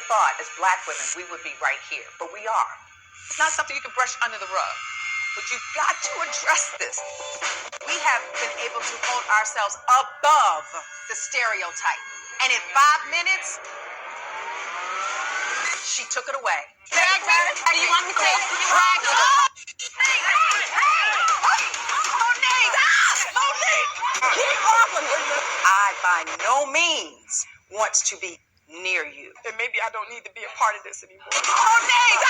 thought as black women we would be right here, but we are. It's not something you can brush under the rug. But you've got to address this. We have been able to hold ourselves above the stereotype. And in 5 minutes, she took it away. Do you want me to drag her? Hey! Monique! Keep off of me! I by no means wants to be near you. And maybe I don't need to be a part of this anymore. Monique!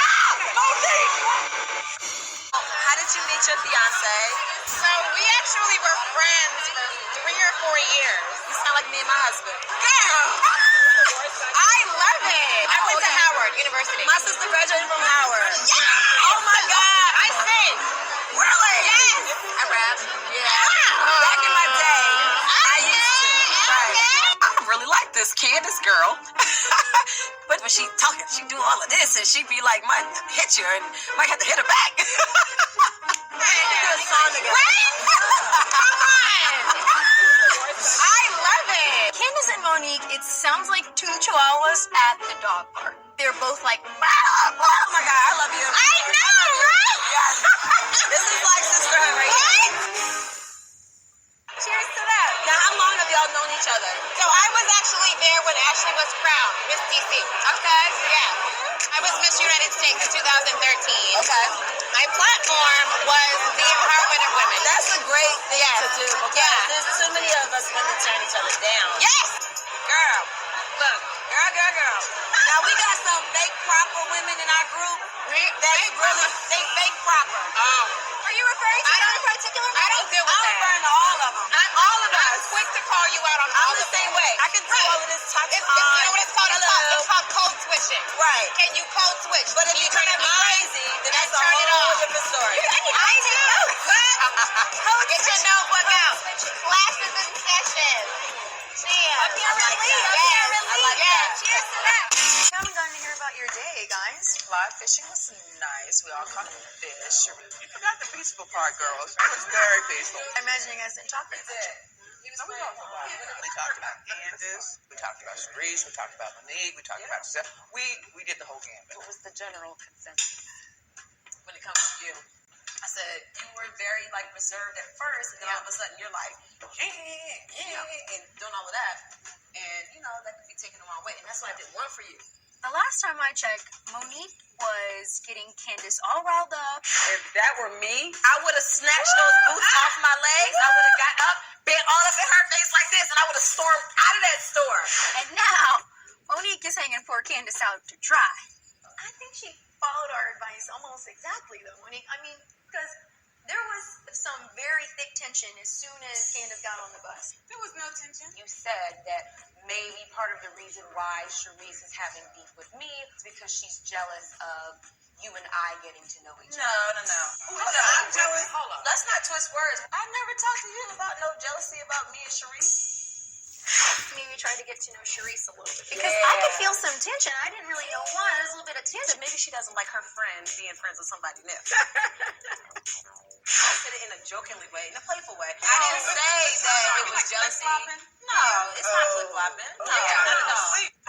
Monique! How did you meet your fiance? So we actually were friends for 3 or 4 years. You sound like me and my husband. Girl! I love it. I went to Howard University. My sister graduated from Howard. Yeah! Oh my God! I sing. Really? Yes! I rap. Yeah. Back in my day, I used to. Right. I really like this kid, this girl. But when she talking, she do all of this, and she be like, might hit you, and might have to hit her back. We need to do a song together. Come on! I love it. Candace and Monique, it sounds like two chihuahuas at the dog park. They're both like, Oh my God, I love you. I know, right? Yes. This is like sisterhood right here. Cheers to that. Now, how long have y'all known each other? So I was actually there when Ashley was crowned Miss DC. Okay. Yeah. I was Miss United States in 2013. Okay. My platform was the empowerment of women. That's a great thing to do because Yeah. there's too many of us women turn each other down. Yes! Girl, look, girl. Now we got some fake proper women in our group. They fake proper. Are you referring to that in particular? I don't deal with I'm that. referring to all of them. All of us. I'm quick to call you out on I'm all the of same them. way. I can do all of this toxic. You know what it's called? Hello. It's called code switching. Right. Can you code switch? But if you come at me crazy, then that's a turn it whole off. different story. I do. Get your notebook out. Classes in session. Cheers. Up here, relief. Yes. Cheers to that. I haven't gotten to hear about your day, guys. Fly fishing was nice. We all caught fish. You forgot the peaceful part, girls. It was very peaceful. I imagine you guys didn't talk very much. We talked about Candace. We talked about Sharice. We talked about Monique. We talked about Seth. We did the whole gambit. What was the general consensus when it comes to you? I said you were very reserved at first, and then all of a sudden you're like, and doing all of that, and that could be taken the wrong way, and that's what I didn't want for you. The last time I checked, Monique was getting Candace all riled up. If that were me, I would have snatched those boots off my legs. I would have got up, bent all up in her face like this, and I would have stormed out of that store. And now, Monique is hanging poor Candace out to dry. I think she followed our advice almost exactly, though, Monique. I mean, because there was some very thick tension as soon as Candace got on the bus. There was no tension. You said that maybe part of the reason why Sharice is having beef with me is because she's jealous of you and I getting to know each other. No. Hold on, I'm jealous. Hold on. Let's not twist words. I never talked to you about no jealousy about me and Sharice. Maybe try to get to know Sharice a little bit. Because I could feel some tension. I didn't really know why. There's a little bit of tension. Maybe she doesn't like her friend being friends with somebody new. I said it in a jokingly way, in a playful way. I didn't say that it was jealousy. No, it's not flip-flopping. No.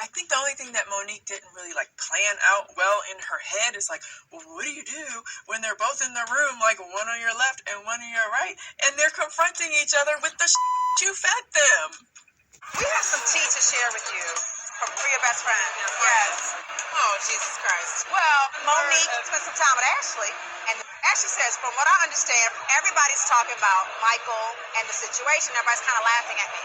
I think the only thing that Monique didn't really plan out well in her head is well, what do you do when they're both in the room, one on your left and one on your right, and they're confronting each other with the you fed them? We have some tea to share with you for your best friend. Yes. Oh, Jesus Christ. Well, Monique spent some time with Ashley, and Ashley says, from what I understand, everybody's talking about Michael and the situation. Everybody's kind of laughing at me.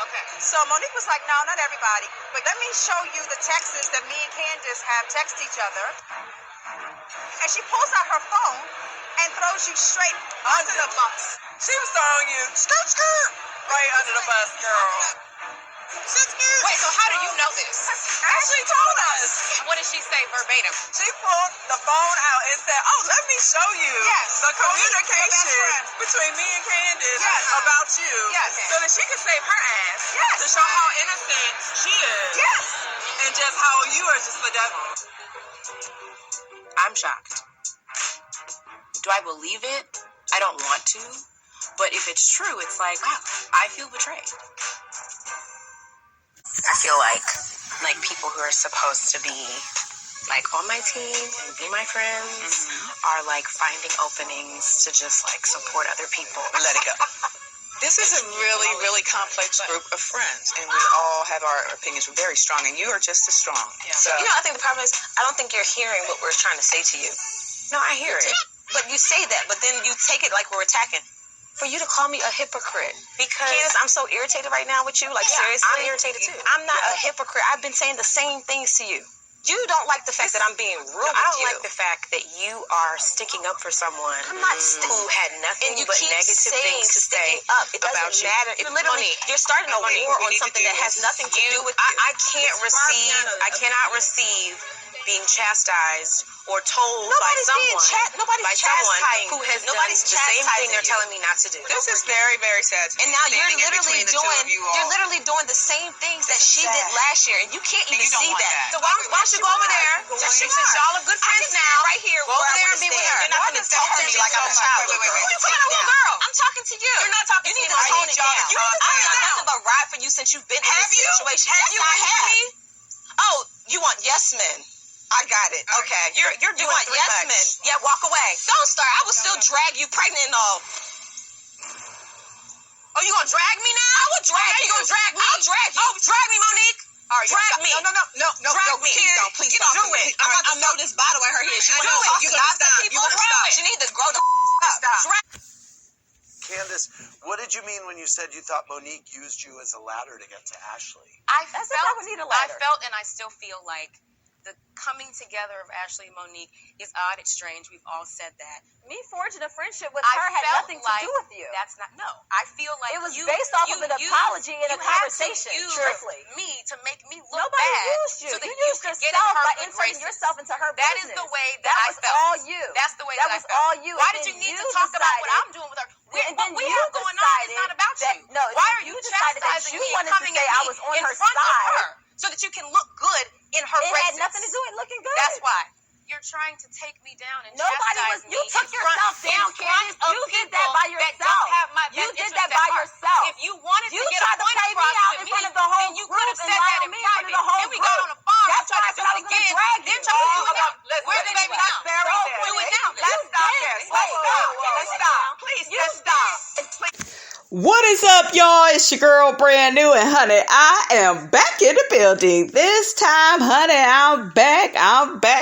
Okay. So Monique was like, no, not everybody. But let me show you the texts that me and Candace have texted each other. And she pulls out her phone and throws you straight under the bus. She was throwing you skirt right under the bus, girl. Wait, so how do you know this? Ashley told us. What did she say verbatim? She pulled the phone out and said, oh, let me show you the communication between me and Candace about you so that she can save her ass to show how innocent she is and just how you are just the devil. I'm shocked. Do I believe it? I don't want to. But if it's true, it's wow, I feel betrayed. I feel like like people who are supposed to be like on my team and be my friends are like finding openings to just like support other people. Let it go. This is a really, really complex group of friends, and we all have our opinions. We're very strong, and you are just as strong. Yeah. So, you know, I think the problem is I don't think you're hearing what we're trying to say to you. No, I hear it. But you say that, but then you take it like we're attacking. For you to call me a hypocrite, because Candace, I'm so irritated right now with you. Like, seriously, I'm irritated too. I'm not a hypocrite. I've been saying the same things to you. You don't like the fact that I'm being rude with you. I don't like the fact that you are sticking up for someone who had nothing but negative things to say about you. It literally, you're starting a war on something that has nothing to do with you. I cannot receive being chastised or told by someone who has done the same thing they're telling me not to do. this is very, very sad. And now you're literally doing the same things that she did last year, and you can't even see that. So why don't you go over there? Since y'all are good friends now, right here, go over there and be with her. You're not going to talk to me like I'm a child. Wait. You talking to a little girl? I'm talking to you. You're not talking to me. You need to tone it down. I've done nothing but ride for you since you've been in this situation. Have you ridden for me? Oh, you want yes men? I got it. Okay. You're doing yes men. Yeah, walk away. Don't start. I will still drag you pregnant and all. Oh, you gonna drag me now? I will drag you. You gonna drag me? I'll drag you. Oh, drag me, Monique. All right, drag me. No. Please don't. Please don't. Do it. I'm about to throw this bottle at her head. She wants to talk to people. She needs to grow the up. Candace, what did you mean when you said you thought Monique used you as a ladder to get to Ashley? I felt and I still feel like the coming together of Ashley and Monique is odd, it's strange. We've all said that. Me forging a friendship with her had nothing to do with you. That's not, no. I feel like it was based off of an apology and a conversation. Truthfully. Me to make me look Nobody bad. used you. So that You you used could yourself get in her by good inserting graces. yourself into her That business. is the way that I felt. That was all you. That's the way that I was felt. all you. Why And did you then need you to talk about what decided- I'm doing with her? What we have going on is not about you. No, why are you decided that chastising you me and wanted to coming say at I me was on in her front of side? her so that you can look good in her It graces? had nothing to do with looking good. That's why. You're trying to take me down and chastise me. You took yourself down, Candace. You did that by yourself. That don't have my You best did interest that at by heart. yourself. If you wanted You to get a tried to point play me across out to in me, front of the whole then you group could have and said lied that on in me in front of private. the whole Then we got group. on a farm. That's You tried why I to said do I it was gonna again. drag you. Then try to do it now. Where's the baby now? Do it now. Let's stop this. Let's stop. Please, let's stop. What is up, y'all? It's your girl, Brand New, and honey, I am back in the building. This time, honey, I'm back.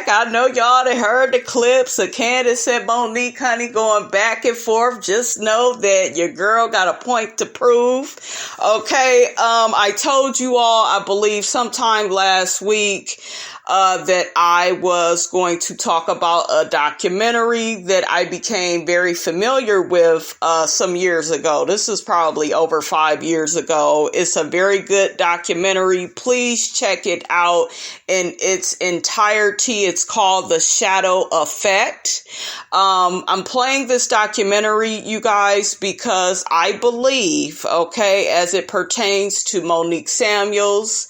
I know y'all done heard the clips of Candace and Monique, honey, going back and forth. Just know that your girl got a point to prove. Okay, I told you all, I believe sometime last week, that I was going to talk about a documentary that I became very familiar with some years ago. This is probably over 5 years ago. It's a very good documentary. Please check it out in its entirety. It's called The Shadow Effect. I'm playing this documentary, you guys, because I believe, okay, as it pertains to Monique Samuels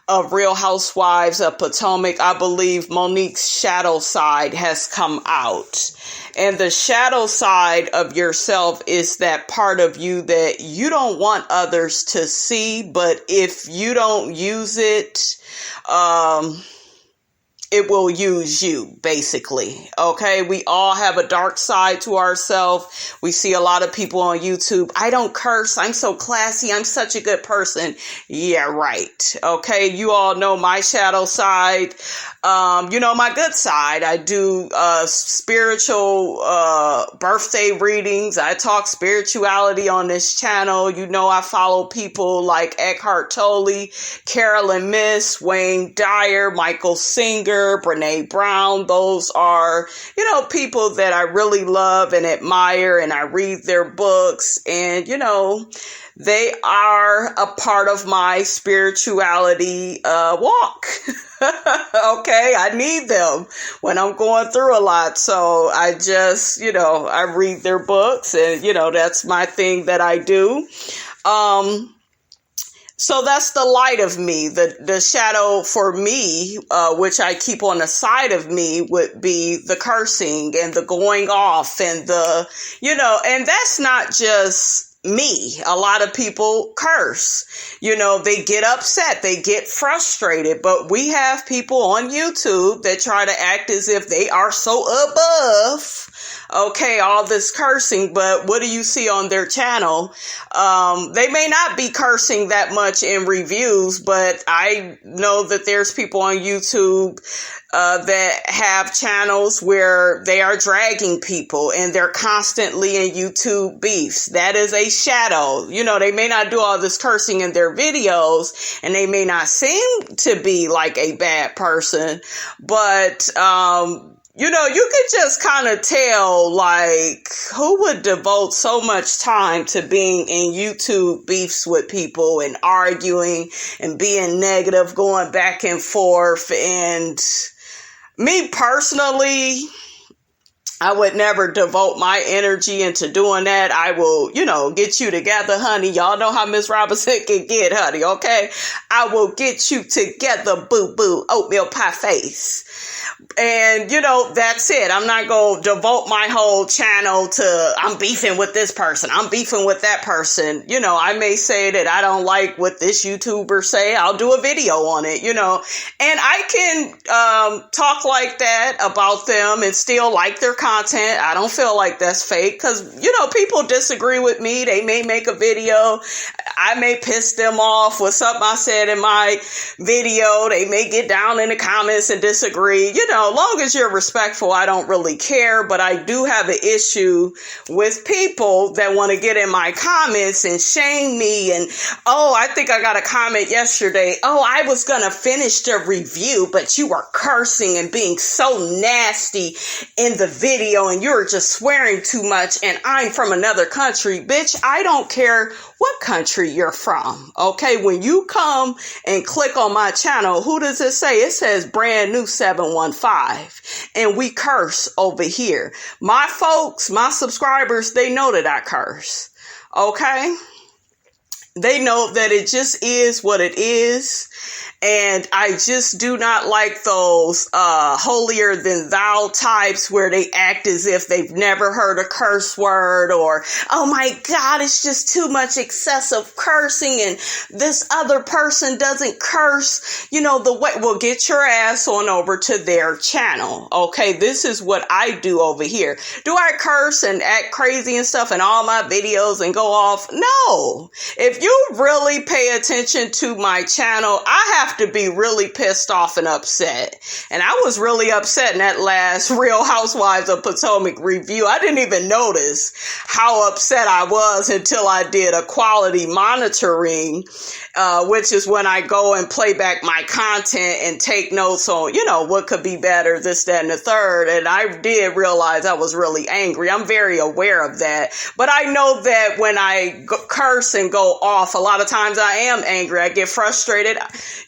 of Real Housewives of Potomac, I believe Monique's shadow side has come out. And the shadow side of yourself is that part of you that you don't want others to see, but if you don't use it, it will use you, basically. Okay, we all have a dark side to ourselves. We see a lot of people on YouTube. I don't curse. I'm so classy. I'm such a good person. Yeah, right. Okay, you all know my shadow side. You know my good side. I do spiritual birthday readings. I talk spirituality on this channel. You know I follow people like Eckhart Tolle, Carolyn Miss, Wayne Dyer, Michael Singer, Brene Brown. Those are, you know, people that I really love and admire, and I read their books, and, you know, they are a part of my spirituality walk. Okay, I need them when I'm going through a lot. So I just, you know, I read their books, and, you know, that's my thing that I do. So that's the light of me. The shadow for me, which I keep on the side of me, would be the cursing and the going off and the, you know, and that's not just me. A lot of people curse. You know, they get upset, they get frustrated, but we have people on YouTube that try to act as if they are so above, okay, all this cursing, but what do you see on their channel? They may not be cursing that much in reviews, but I know that there's people on YouTube that have channels where they are dragging people and they're constantly in YouTube beefs. That is a shadow. You know, they may not do all this cursing in their videos and they may not seem to be like a bad person, but, you know, you could just kind of tell, like, who would devote so much time to being in YouTube beefs with people and arguing and being negative, going back and forth. And me personally, I would never devote my energy into doing that. I will, you know, get you together, honey. Y'all know how Miss Robinson can get, honey, okay? I will get you together, boo-boo, oatmeal pie face. And, you know, that's it. I'm not going to devote my whole channel to, I'm beefing with this person, I'm beefing with that person. You know, I may say that I don't like what this YouTuber say. I'll do a video on it, you know. And I can talk like that about them and still like their content. I don't feel like that's fake because, you know, people disagree with me. They may make a video. I may piss them off with something I said in my video. They may get down in the comments and disagree. You know, long as you're respectful, I don't really care. But I do have an issue with people that want to get in my comments and shame me. And, oh, I think I got a comment yesterday. Oh, I was going to finish the review, but you were cursing and being so nasty in the video and you're just swearing too much and I'm from another country. Bitch, I don't care what country you're from. Okay, when you come and click on my channel, who does it say? It says brand new 715 and we curse over here. My folks, my subscribers, they know that I curse. Okay, they know that it just is what it is. And I just do not like those holier than thou types where they act as if they've never heard a curse word or, oh my God, it's just too much excessive cursing and this other person doesn't curse, you know, the way. Well, get your ass on over to their channel. Okay, this is what I do over here. Do I curse and act crazy and stuff in all my videos and go off? No. If you really pay attention to my channel, I have to be really pissed off and upset. And I was really upset in that last Real Housewives of Potomac review. I didn't even notice how upset I was until I did a quality monitoring, which is when I go and play back my content and take notes on, you know, what could be better, this, that, and the third. And I did realize I was really angry. I'm very aware of that. But I know that when I curse and go off, a lot of times I am angry. I get frustrated.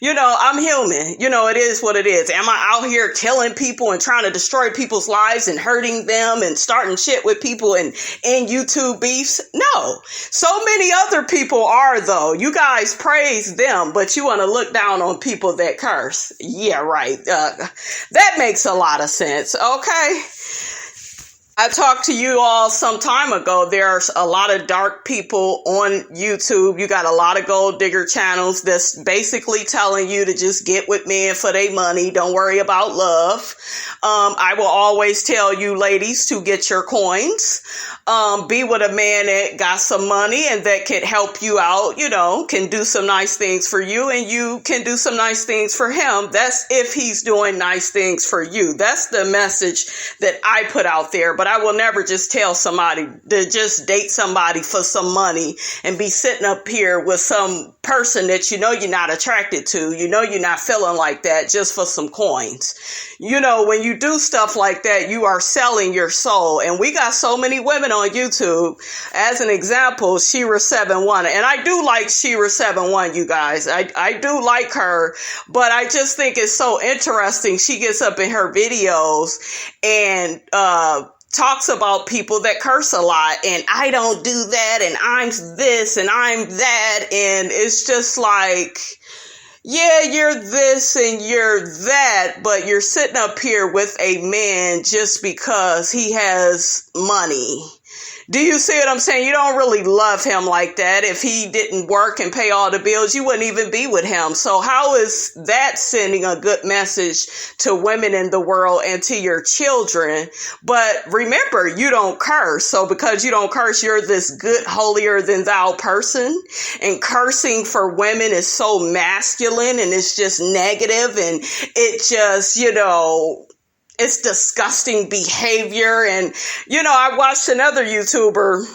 You know, I'm human. You know, it is what it is. Am I out here killing people and trying to destroy people's lives and hurting them and starting shit with people in YouTube beefs? No. So many other people are, though. You guys praise them, but you want to look down on people that curse. Yeah, right. That makes a lot of sense. Okay. I talked to you all some time ago. There's a lot of dark people on YouTube. You got a lot of gold digger channels that's basically telling you to just get with men for their money. Don't worry about love. I will always tell you ladies to get your coins. Be with a man that got some money and that can help you out, you know, can do some nice things for you and you can do some nice things for him. That's if he's doing nice things for you. That's the message that I put out there. But I will never just tell somebody to just date somebody for some money and be sitting up here with some person that you know you're not attracted to, you know you're not feeling like that just for some coins. You know, when you do stuff like that, you are selling your soul. And we got so many women on YouTube. As an example, Shira71. And I do like Shira71, you guys. I do like her, but I just think it's so interesting. She gets up in her videos and talks about people that curse a lot and I don't do that and I'm this and I'm that, and it's just like, yeah, you're this and you're that, but you're sitting up here with a man just because he has money. Do you see what I'm saying? You don't really love him like that. If he didn't work and pay all the bills, you wouldn't even be with him. So how is that sending a good message to women in the world and to your children? But remember, you don't curse. So because you don't curse, you're this good, holier than thou person. And cursing for women is so masculine and it's just negative and it just, it's disgusting behavior. And, I watched another YouTuber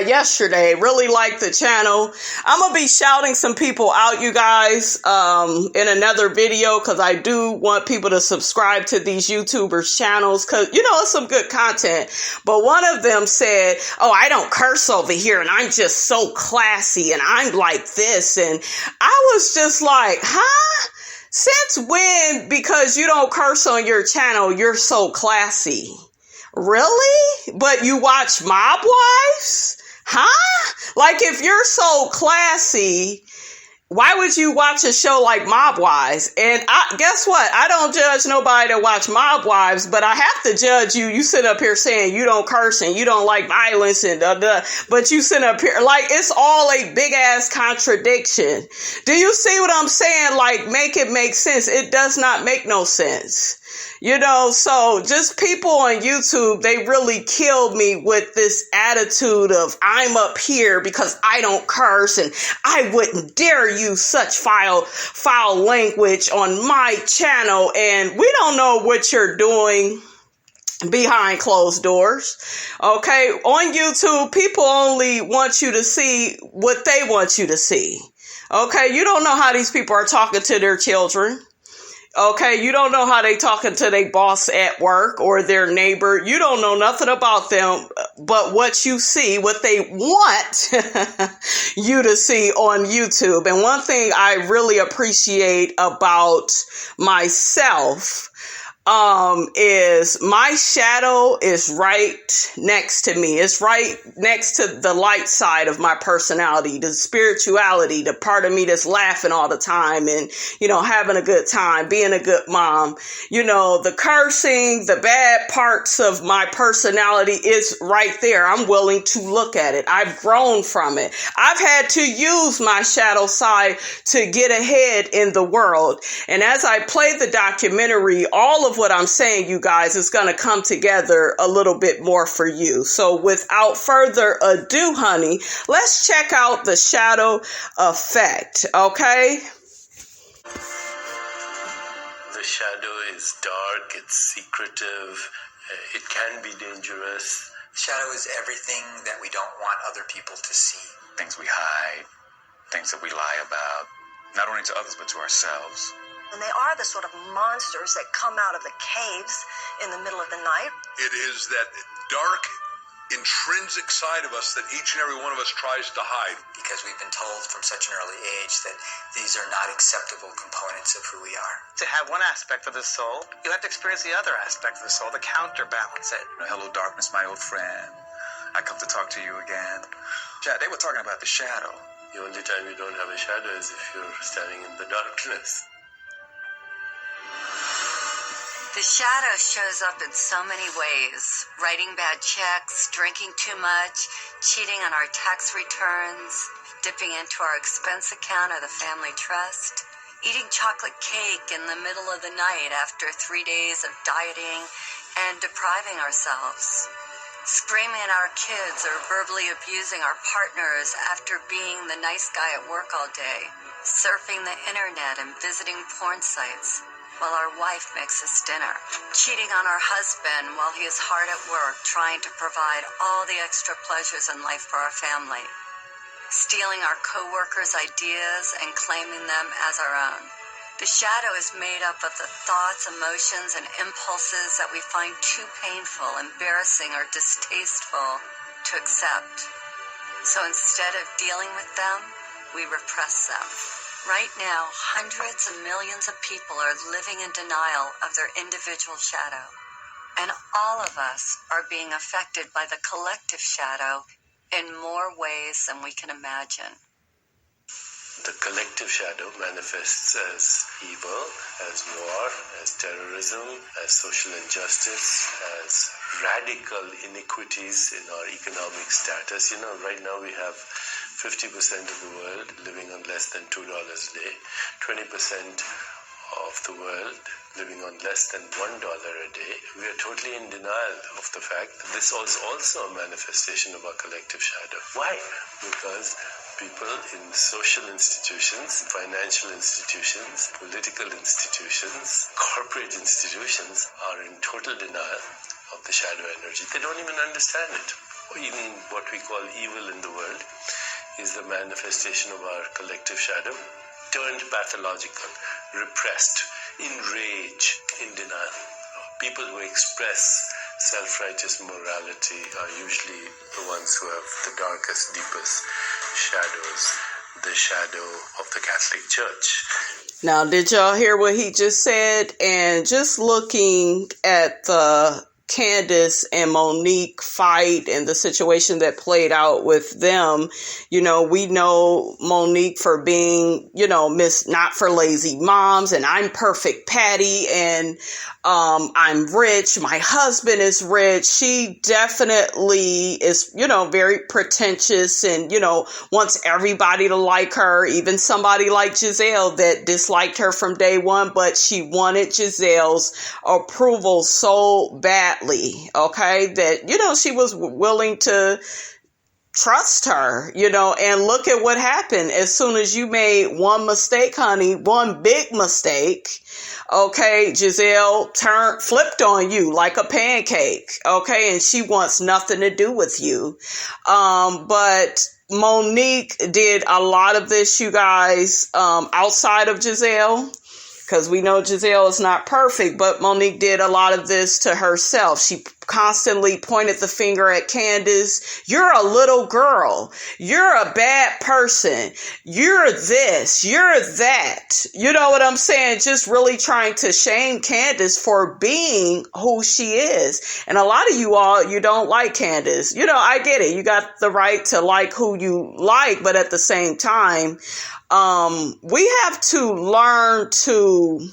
yesterday, really liked the channel. I'm going to be shouting some people out, you guys, in another video, because I do want people to subscribe to these YouTubers' channels, because, it's some good content. But one of them said, oh, I don't curse over here, and I'm just so classy, and I'm like this. And I was just like, huh? Since when, because you don't curse on your channel, you're so classy? Really? But you watch Mob Wives? Huh? Like, if you're so classy, why would you watch a show like Mob Wives? And guess what? I don't judge nobody that watch Mob Wives, but I have to judge you. You sit up here saying you don't curse and you don't like violence and but you sit up here like it's all a big ass contradiction. Do you see what I'm saying? Like, make it make sense. It does not make no sense. So just people on YouTube, they really killed me with this attitude of I'm up here because I don't curse and I wouldn't dare use such foul language on my channel. And we don't know what you're doing behind closed doors. Okay. On YouTube, people only want you to see what they want you to see. Okay. You don't know how these people are talking to their children. Okay, you don't know how they talking to their boss at work or their neighbor. You don't know nothing about them but what you see, what they want you to see on YouTube. And one thing I really appreciate about myself is my shadow is right next to me. It's right next to the light side of my personality, the spirituality, the part of me that's laughing all the time and, having a good time, being a good mom. The cursing, the bad parts of my personality is right there. I'm willing to look at it. I've grown from it. I've had to use my shadow side to get ahead in the world. And as I play the documentary, all of what I'm saying, you guys, is going to come together a little bit more for you. So without further ado, honey, let's check out the shadow effect, okay? The shadow is dark, it's secretive, it can be dangerous. Shadow is everything that we don't want other people to see. Things we hide, things that we lie about, not only to others but to ourselves. And they are the sort of monsters that come out of the caves in the middle of the night. It is that dark, intrinsic side of us that each and every one of us tries to hide. Because we've been told from such an early age that these are not acceptable components of who we are. To have one aspect of the soul, you have to experience the other aspect of the soul to counterbalance it. Hello, darkness, my old friend. I come to talk to you again. Chad, they were talking about the shadow. The only time you don't have a shadow is if you're standing in the darkness. The shadow shows up in so many ways. Writing bad checks, drinking too much, cheating on our tax returns, dipping into our expense account or the family trust, eating chocolate cake in the middle of the night after 3 days of dieting and depriving ourselves, screaming at our kids or verbally abusing our partners after being the nice guy at work all day, surfing the internet and visiting porn sites while our wife makes us dinner, cheating on our husband while he is hard at work trying to provide all the extra pleasures in life for our family, stealing our co-workers' ideas and claiming them as our own. The shadow is made up of the thoughts, emotions, and impulses that we find too painful, embarrassing, or distasteful to accept. So instead of dealing with them, we repress them. Right now, hundreds of millions of people are living in denial of their individual shadow. And all of us are being affected by the collective shadow in more ways than we can imagine. the collective shadow manifests as evil, as war, as terrorism, as social injustice, as radical inequities in our economic status. You know, right now we have 50% of the world living on less than $2 a day, 20% of the world living on less than $1 a day. We are totally in denial of the fact that this is also a manifestation of our collective shadow. Why? Because people in social institutions, financial institutions, political institutions, corporate institutions are in total denial of the shadow energy. They don't even understand it. Or even what we call evil in the world is the manifestation of our collective shadow, turned pathological, repressed, in rage, in denial. People who express self-righteous morality are usually the ones who have the darkest, deepest shadows, the shadow of the Catholic Church. Now, did y'all hear what he just said? And just looking at the Candace and Monique fight and the situation that played out with them, you know, we know Monique for being, you know, Miss Not for Lazy Moms, and I'm Perfect Patty, and I'm rich, my husband is rich. She definitely is, you know, very pretentious and, you know, wants everybody to like her, even somebody like Giselle that disliked her from day one, but she wanted Giselle's approval so badly, okay, that, you know, she was willing to trust her, you know, and look at what happened. As soon as you made one mistake, honey, one big mistake, okay, Giselle flipped on you like a pancake, okay, and she wants nothing to do with you. But Monique did a lot of this, you guys, outside of Giselle, because we know Giselle is not perfect, but Monique did a lot of this to herself. She constantly pointed the finger at Candace. You're a little girl. You're a bad person. You're this. You're that. You know what I'm saying? Just really trying to shame Candace for being who she is. And a lot of you all, you don't like Candace. You know, I get it. You got the right to like who you like, but at the same time, we have to learn to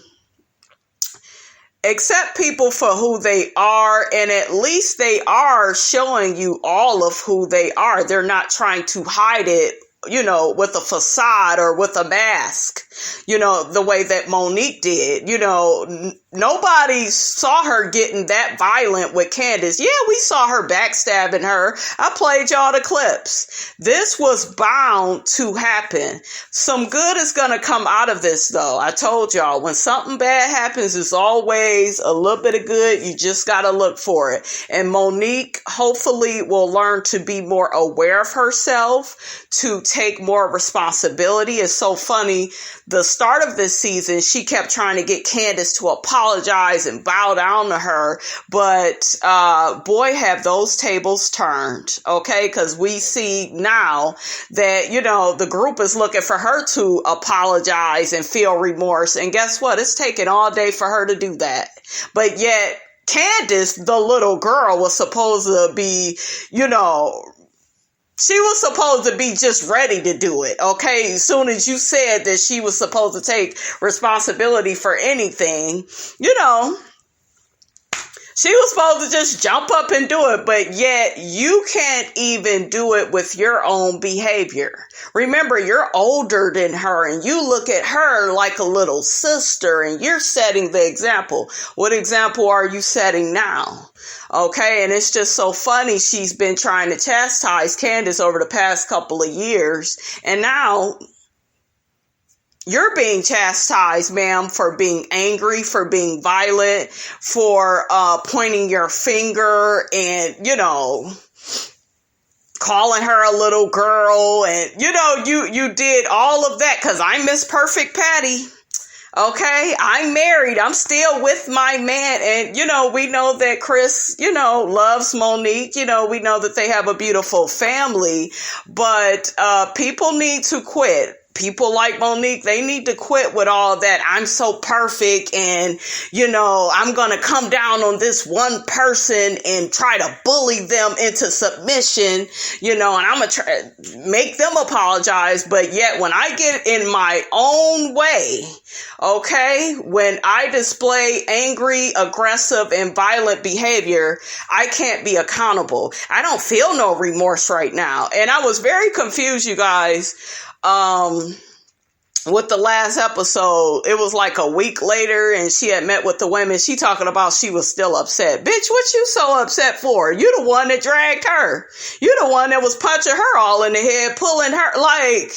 accept people for who they are, and at least they are showing you all of who they are. They're not trying to hide it, you know, with a facade or with a mask, you know, the way that Monique did. You know, nobody saw her getting that violent with Candace. Yeah, we saw her backstabbing her. I played y'all the clips. This was bound to happen. Some good is going to come out of this, though. I told y'all, when something bad happens, there's always a little bit of good. You just got to look for it. And Monique hopefully will learn to be more aware of herself, to take more responsibility. It's so funny. The start of this season, she kept trying to get Candace to apologize and bow down to her. But boy, have those tables turned, okay? Because we see now that, you know, the group is looking for her to apologize and feel remorse. And guess what? It's taken all day for her to do that. But yet, Candace, the little girl, was supposed to be, you know, she was supposed to be just ready to do it, okay? As soon as you said that she was supposed to take responsibility for anything, you know, she was supposed to just jump up and do it, but yet you can't even do it with your own behavior. Remember, you're older than her, and you look at her like a little sister, and you're setting the example. What example are you setting now? Okay, and it's just so funny. She's been trying to chastise Candace over the past couple of years, and now you're being chastised, ma'am, for being angry, for being violent, for pointing your finger and, you know, calling her a little girl. And, you know, you did all of that because I'm Miss Perfect Patty. Okay, I'm married. I'm still with my man. And, you know, we know that Chris, you know, loves Monique. You know, we know that they have a beautiful family. But people need to quit. people like Monique, they need to quit with all that I'm so perfect and, you know, I'm going to come down on this one person and try to bully them into submission, you know, and I'm going to try make them apologize. But yet when I get in my own way, okay, when I display angry, aggressive, and violent behavior, I can't be accountable. I don't feel no remorse right now. And I was very confused, you guys. With the last episode, it was like a week later and she had met with the women. She talking about she was still upset. Bitch, what you so upset for? You the one that dragged her. You the one that was punching her all in the head, pulling her. Like,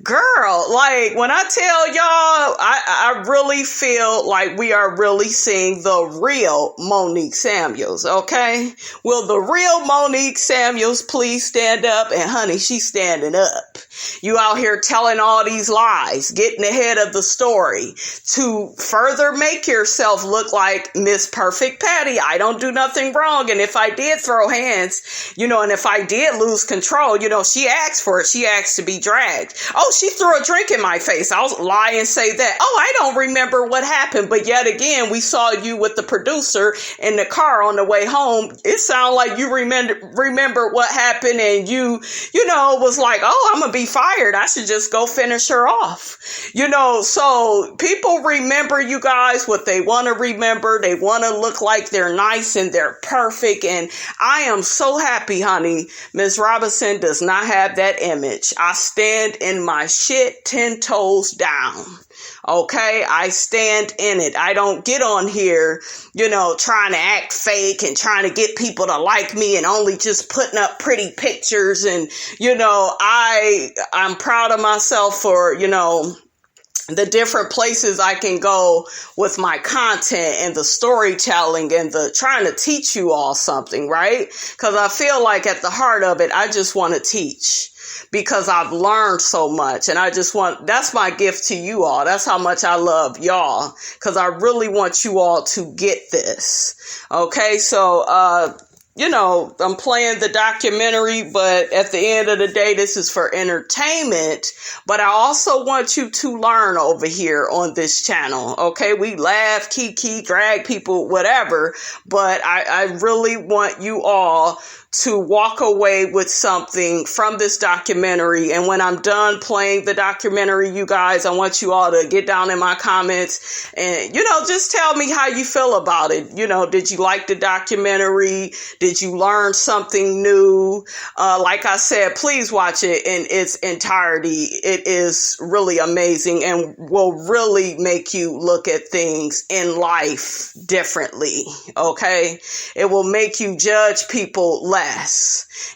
girl, like when I tell y'all, I really feel like we are really seeing the real Monique Samuels, okay? Will the real Monique Samuels please stand up? And honey, she's standing up. You out here telling all these lies, getting ahead of the story to further make yourself look like Miss Perfect Patty. I don't do nothing wrong. And if I did throw hands, you know, and if I did lose control, you know, she asked for it. She asked to be dragged. Oh, she threw a drink in my face. I'll lie and say that. Oh, I don't remember what happened. But yet again, we saw you with the producer in the car on the way home. It sounded like you remember what happened and you know, was like, oh, I'm going to be fired. I should just go finish her off. You know, so people remember, you guys, what they want to remember. They want to look like they're nice and they're perfect. And I am so happy, honey, Ms. Robinson does not have that image. I stand in my shit 10 toes down. Okay, I stand in it. I don't get on here, you know, trying to act fake and trying to get people to like me and only just putting up pretty pictures. And, you know, I'm proud of myself for, you know, the different places I can go with my content and the storytelling and the trying to teach you all something, right? Because I feel like at the heart of it, I just want to teach. Because I've learned so much and that's my gift to you all. That's how much I love y'all. Because I really want you all to get this. Okay, so, you know, I'm playing the documentary, but at the end of the day, this is for entertainment. But I also want you to learn over here on this channel. Okay, we laugh, kiki, drag people, whatever. But I really want you all to walk away with something from this documentary. And when I'm done playing the documentary, you guys, I want you all to get down in my comments and, you know, just tell me how you feel about it. You know, did you like the documentary? Did you learn something new? Like I said, please watch it in its entirety. It is really amazing and will really make you look at things in life differently. Okay. It will make you judge people less.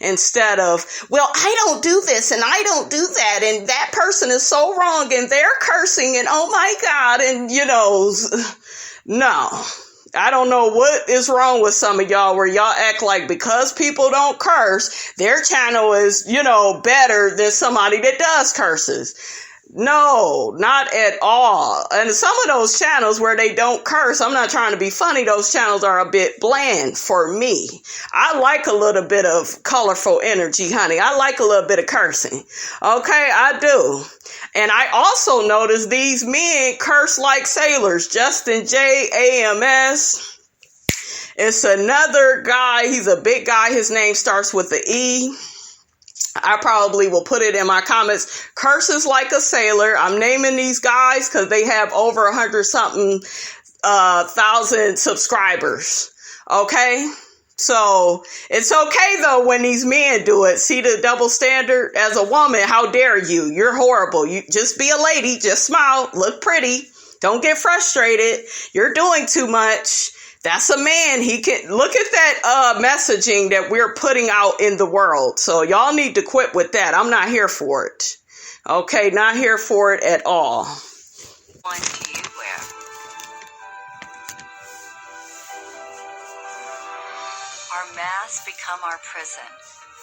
Instead of, well, I don't do this and I don't do that and that person is so wrong and they're cursing and oh my God, and you know, no. I don't know what is wrong with some of y'all where y'all act like because people don't curse, their channel is, you know, better than somebody that does curses. No, not at all. And some of those channels where they don't curse, I'm not trying to be funny, those channels are a bit bland for me. I like a little bit of colorful energy, honey. I like a little bit of cursing. Okay, I do. And I also notice these men curse like sailors. Justin J. AMS. It's another guy. He's a big guy. His name starts with the E. I probably will put it in my comments. Curses like a sailor. I'm naming these guys because they have over 100-something thousand subscribers. Okay? So it's okay though when these men do it. See the double standard? As a woman, how dare you? You're horrible. You just be a lady. Just smile. Look pretty. Don't get frustrated. You're doing too much. That's a man. He can look at that messaging that we're putting out in the world. So y'all need to quit with that. I'm not here for it. Okay, not here for it at all. One do you wear? Our masks become our prison.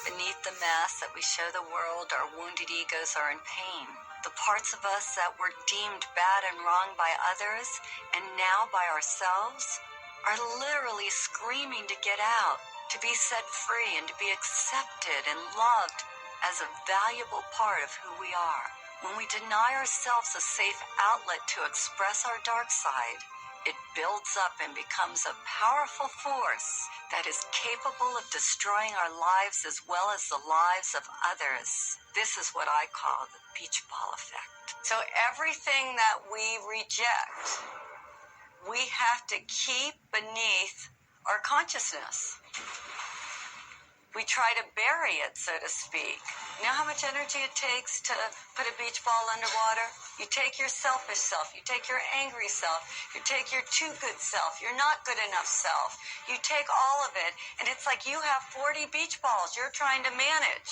Beneath the mask that we show the world, our wounded egos are in pain. The parts of us that were deemed bad and wrong by others, and now by ourselves, are literally screaming to get out, to be set free, and to be accepted and loved as a valuable part of who we are. When we deny ourselves a safe outlet to express our dark side, it builds up and becomes a powerful force that is capable of destroying our lives as well as the lives of others. This is what I call the beach ball effect. So everything that we reject, we have to keep beneath our consciousness. We try to bury it, so to speak. You know how much energy it takes to put a beach ball underwater? You take your selfish self, you take your angry self, you take your too good self, your not good enough self. You take all of it, and it's like you have 40 beach balls you're trying to manage.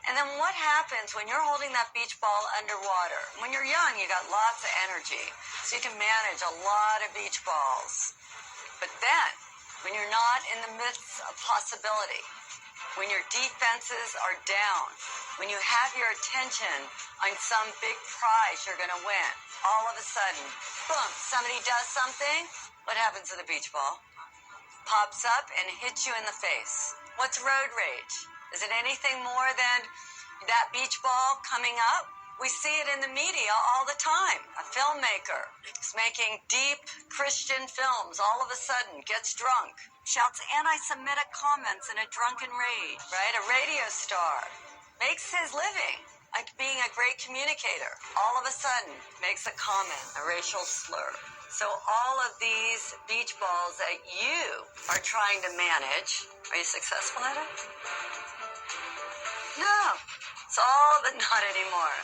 And then what happens when you're holding that beach ball underwater? When you're young, you got lots of energy, so you can manage a lot of beach balls. But then, when you're not in the midst of possibility, when your defenses are down, when you have your attention on some big prize you're going to win, all of a sudden, boom, somebody does something. What happens to the beach ball? Pops up and hits you in the face. What's road rage? Is it anything more than that beach ball coming up? We see it in the media all the time. A filmmaker is making deep Christian films, all of a sudden gets drunk, shouts anti-Semitic comments in a drunken rage, right? A radio star makes his living like being a great communicator. All of a sudden makes a comment, a racial slur. So all of these beach balls that you are trying to manage, are you successful at it? No. It's all but not anymore.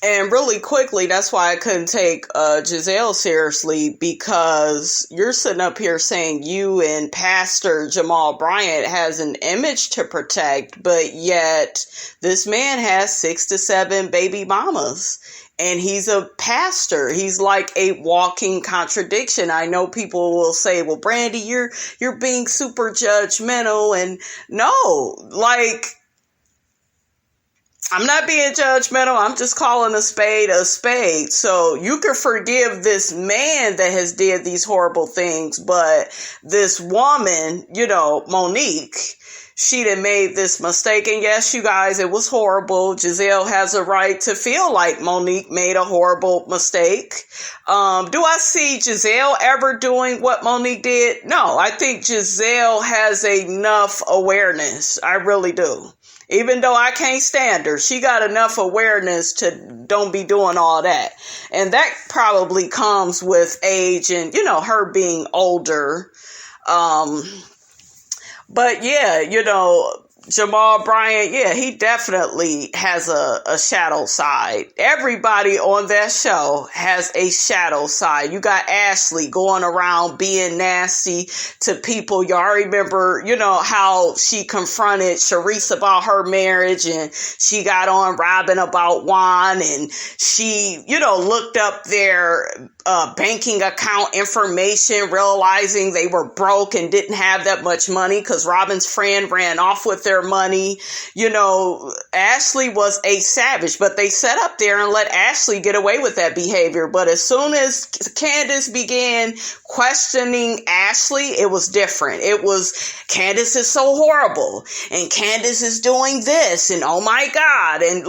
And really quickly, that's why I couldn't take Giselle seriously, because you're sitting up here saying you and Pastor Jamal Bryant has an image to protect, but yet this man has 6 to 7 baby mamas. And he's a pastor. He's like a walking contradiction. I know people will say, well, Brandy, you're being super judgmental. And no, like, I'm not being judgmental. I'm just calling a spade a spade. So you can forgive this man that has did these horrible things, but this woman, Monique, she done made this mistake. And yes, you guys, it was horrible. Giselle has a right to feel like Monique made a horrible mistake. Do I see Giselle ever doing what Monique did? No, I think Giselle has enough awareness. I really do. Even though I can't stand her, she got enough awareness to don't be doing all that. And that probably comes with age and, her being older. But yeah, Jamal Bryant, yeah, he definitely has a shadow side. Everybody on that show has a shadow side. You got Ashley going around being nasty to people. Y'all remember, how she confronted Sharice about her marriage, and she got on Robin about Juan, and she, looked up their banking account information, realizing they were broke and didn't have that much money because Robin's friend ran off with their money. Ashley was a savage, but they sat up there and let Ashley get away with that behavior. But as soon as Candace began questioning Ashley, it was different. It was, Candace is so horrible, and Candace is doing this, and oh my God. And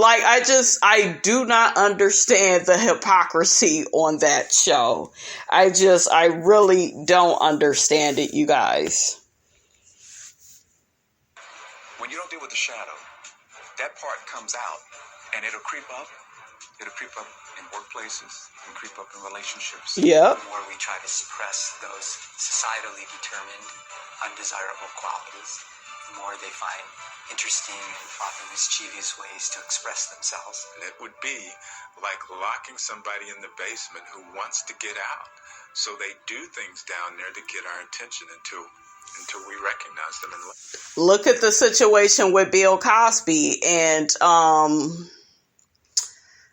I do not understand the hypocrisy on that show. I really don't understand it, you guys. When you don't deal with the shadow, that part comes out, and it'll creep up. It'll creep up in workplaces, and creep up in relationships. Yep. The more we try to suppress those societally determined undesirable qualities, the more they find interesting and often mischievous ways to express themselves. And it would be like locking somebody in the basement who wants to get out. So they do things down there to get our attention until we recognize them. And look at the situation with Bill Cosby, and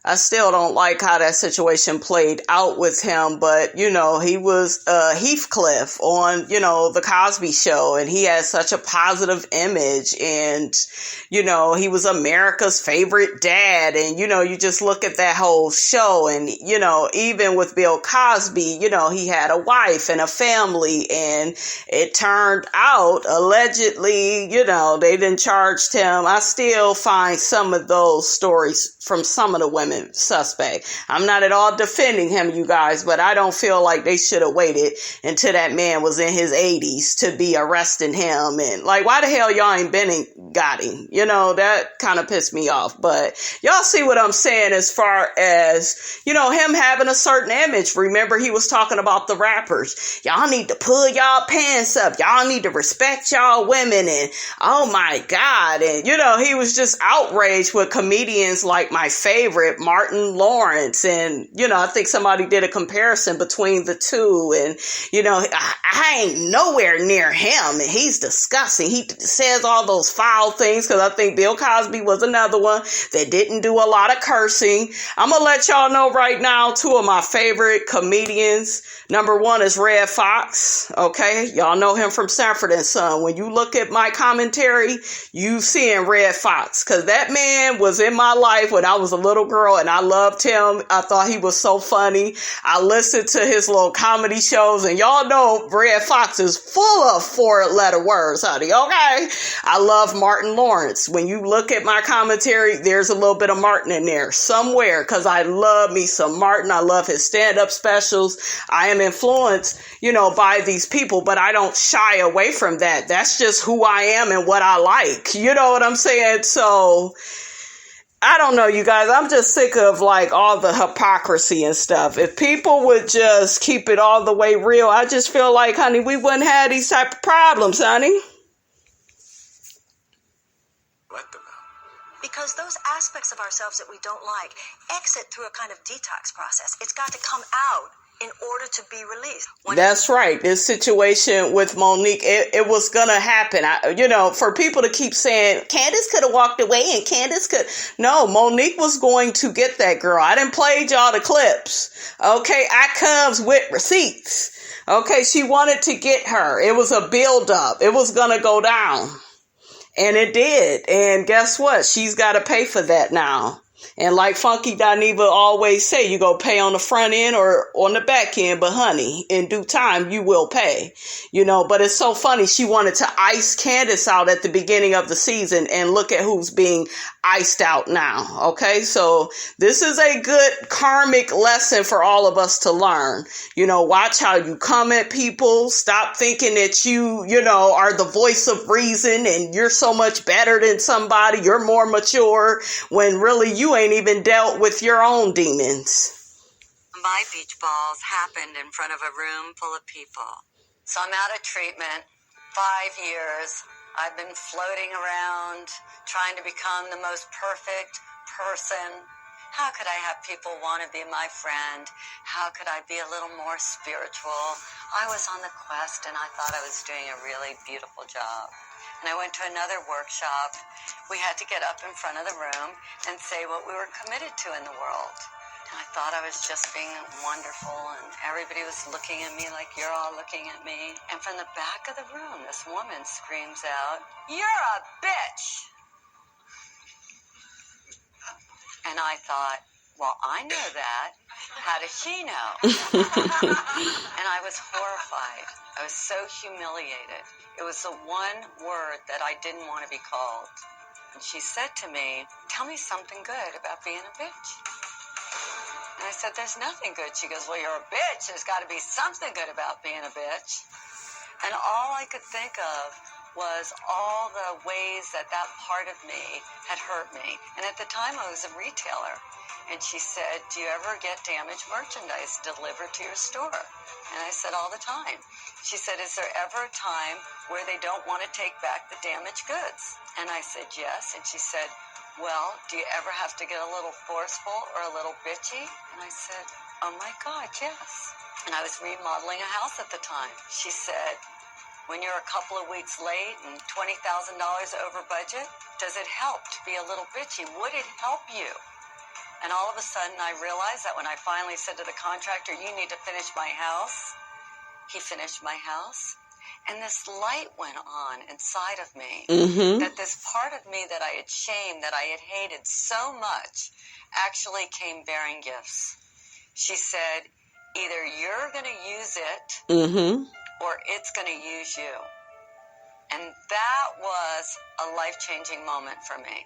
I still don't like how that situation played out with him, but, he was Heathcliff on, the Cosby Show, and he had such a positive image, and, he was America's favorite dad, and, you just look at that whole show, and, even with Bill Cosby, he had a wife and a family, and it turned out, allegedly, they didn't charge him. I still find some of those stories from some of the women women suspect. I'm not at all defending him, you guys, but I don't feel like they should have waited until that man was in his 80s to be arresting him. And like, why the hell y'all ain't been and got him? You know, that kind of pissed me off. But y'all see what I'm saying as far as, you know, him having a certain image. Remember, he was talking about the rappers. Y'all need to pull y'all pants up. Y'all need to respect y'all women. And oh my God. And, you know, he was just outraged with comedians like my favorite, Martin Lawrence. And, you know, I think somebody did a comparison between the two. And, you know, I ain't nowhere near him. And he's disgusting. He says all those foul things, because I think Bill Cosby was another one that didn't do a lot of cursing. I'm going to let y'all know right now, two of my favorite comedians. Number one is Red Fox. Okay. Y'all know him from Sanford and Son. When you look at my commentary, you seeing Red Fox, because that man was in my life when I was a little girl and I loved him. I thought he was so funny. I listened to his little comedy shows, and y'all know Red Fox is full of 4-letter words, honey. Okay. I love Martin Lawrence. When you look at my commentary, there's a little bit of Martin in there somewhere, because I love me some Martin. I love his stand-up specials. I am influenced, you know, by these people, but I don't shy away from that. That's just who I am and what I like. You know what I'm saying? So I don't know, you guys. I'm just sick of like all the hypocrisy and stuff. If people would just keep it all the way real, I just feel like, honey, we wouldn't have these type of problems, honey. Because those aspects of ourselves that we don't like exit through a kind of detox process. It's got to come out in order to be released. That's right. This situation with Monique, it was going to happen. You know, for people to keep saying, Candace could have walked away and Candace could. No, Monique was going to get that girl. I didn't play y'all the clips. Okay, I comes with receipts. Okay, she wanted to get her. It was a build up. It was going to go down. And it did. And guess what? She's got to pay for that now. And like Funky Dineva always say, you go pay on the front end or on the back end. But honey, in due time, you will pay. You know, but it's so funny. She wanted to ice Candace out at the beginning of the season. And look at who's being iced out now. Okay, so this is a good karmic lesson for all of us to learn. You know, watch how you come at people. Stop thinking that you know, are the voice of reason and you're so much better than somebody. You're more mature, when really you ain't even dealt with your own demons. My beach balls happened in front of a room full of people. So I'm out of treatment. 5 years. I've been floating around, trying to become the most perfect person. How could I have people want to be my friend? How could I be a little more spiritual? I was on the quest and I thought I was doing a really beautiful job. And I went to another workshop. We had to get up in front of the room and say what we were committed to in the world. And I thought I was just being wonderful, and everybody was looking at me like you're all looking at me. And from the back of the room, this woman screams out, "You're a bitch!" And I thought, well, I know that. How does she know? And I was horrified. I was so humiliated. It was the one word that I didn't want to be called. And she said to me, "Tell me something good about being a bitch." And I said, "There's nothing good." She goes, "Well, you're a bitch. There's got to be something good about being a bitch." And all I could think of was all the ways that that part of me had hurt me. And at the time, I was a retailer. And she said, "Do you ever get damaged merchandise delivered to your store?" And I said, "All the time." She said, "Is there ever a time where they don't want to take back the damaged goods?" And I said, "Yes." And she said, "Well, do you ever have to get a little forceful or a little bitchy?" And I said, "Oh my God, yes." And I was remodeling a house at the time. She said, "When you're a couple of weeks late and $20,000 over budget, does it help to be a little bitchy? Would it help you?" And all of a sudden I realized that when I finally said to the contractor, "You need to finish my house," he finished my house. And this light went on inside of me, that this part of me that I had shamed, that I had hated so much, actually came bearing gifts. She said, "Either you're going to use it or it's going to use you." And that was a life-changing moment for me.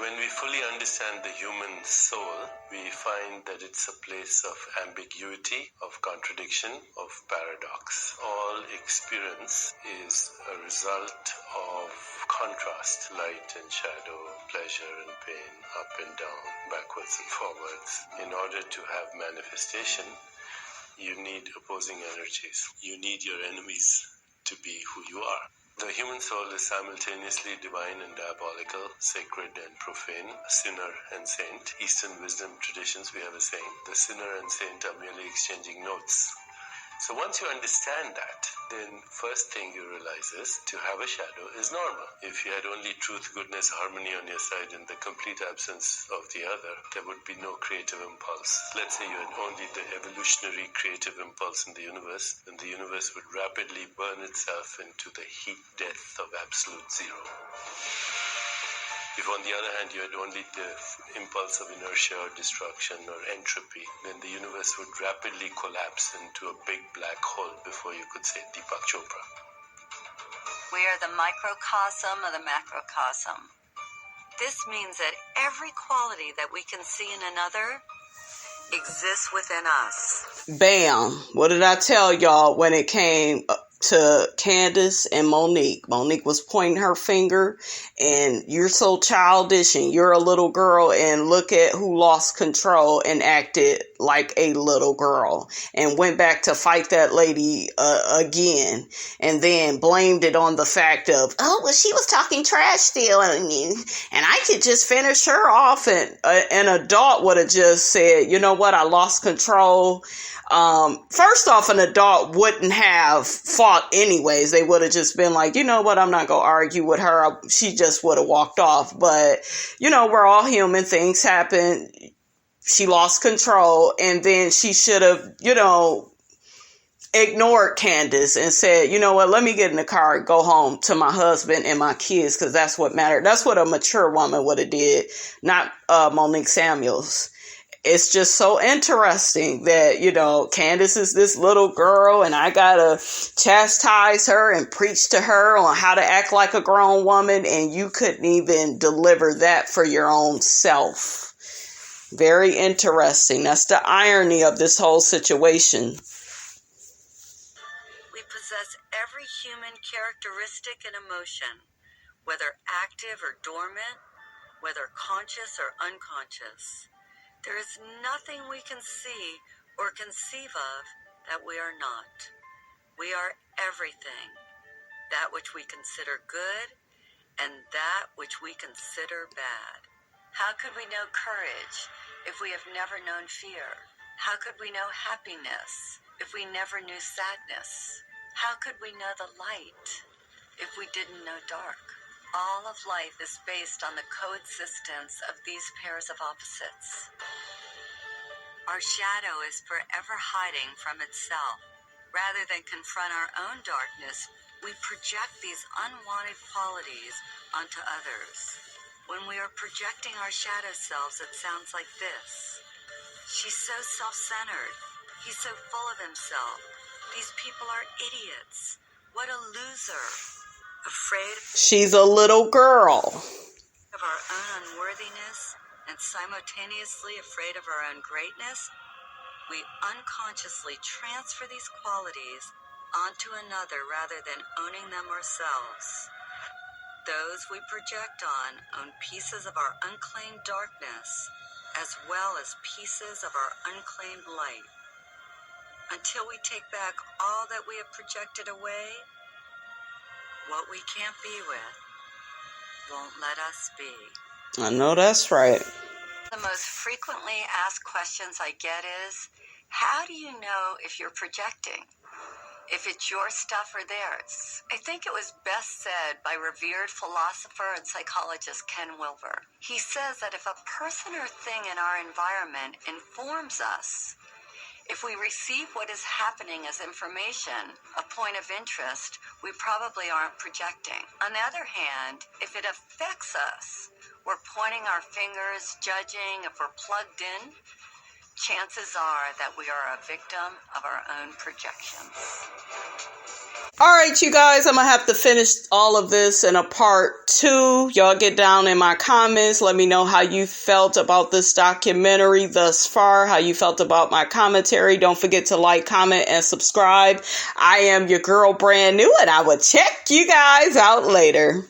When we fully understand the human soul, we find that it's a place of ambiguity, of contradiction, of paradox. All experience is a result of contrast, light and shadow, pleasure and pain, up and down, backwards and forwards. In order to have manifestation, you need opposing energies. You need your enemies to be who you are. The human soul is simultaneously divine and diabolical, sacred and profane, sinner and saint. Eastern wisdom traditions, we have a saying, the sinner and saint are merely exchanging notes. So once you understand that, then first thing you realize is to have a shadow is normal. If you had only truth, goodness, harmony on your side and the complete absence of the other, there would be no creative impulse. Let's say you had only the evolutionary creative impulse in the universe, then the universe would rapidly burn itself into the heat death of absolute zero. If on the other hand you had only the impulse of inertia or destruction or entropy, then the universe would rapidly collapse into a big black hole before you could say Deepak Chopra. We are the microcosm of the macrocosm. This means that every quality that we can see in another exists within us. Bam. What did I tell y'all when it came to Candace and Monique? Monique was pointing her finger and you're so childish and you're a little girl, and look at who lost control and acted like a little girl and went back to fight that lady again, and then blamed it on the fact of, oh, well, she was talking trash still and I could just finish her off, and an adult would have just said, you know what, I lost control. First off, an adult wouldn't have fought anyways. They would have just been like, you know what, I'm not going to argue with her. She just would have walked off. But, you know, we're all human. Things happen. She lost control, and then she should have, you know, ignored Candace and said, you know what, let me get in the car and go home to my husband and my kids, because that's what mattered. That's what a mature woman would have did, not Monique Samuels. It's just so interesting that, you know, Candace is this little girl and I gotta chastise her and preach to her on how to act like a grown woman, and you couldn't even deliver that for your own self. Very interesting. That's the irony of this whole situation. We possess every human characteristic and emotion, whether active or dormant, whether conscious or unconscious. There is nothing we can see or conceive of that we are not. We are everything, that which we consider good and that which we consider bad. How could we know courage if we have never known fear? How could we know happiness if we never knew sadness? How could we know the light if we didn't know dark? All of life is based on the coexistence of these pairs of opposites. Our shadow is forever hiding from itself. Rather than confront our own darkness, we project these unwanted qualities onto others. When we are projecting our shadow selves, it sounds like this. She's so self-centered. He's so full of himself. These people are idiots. What a loser. Afraid She's a little girl. of our own unworthiness and simultaneously afraid of our own greatness, we unconsciously transfer these qualities onto another rather than owning them ourselves. Those we project on own pieces of our unclaimed darkness as well as pieces of our unclaimed light. Until we take back all that we have projected away, what we can't be with won't let us be. I know that's right. The most frequently asked questions I get is, how do you know if you're projecting? If it's your stuff or theirs? I think it was best said by revered philosopher and psychologist Ken Wilber. He says that if a person or thing in our environment informs us, if we receive what is happening as information, a point of interest, we probably aren't projecting. On the other hand, if it affects us, we're pointing our fingers, judging if we're plugged in, chances are that we are a victim of our own projections. Alright, you guys, I'm going to have to finish all of this in a part 2. Y'all get down in my comments. Let me know how you felt about this documentary thus far, how you felt about my commentary. Don't forget to like, comment, and subscribe. I am your girl, brand new, and I will check you guys out later.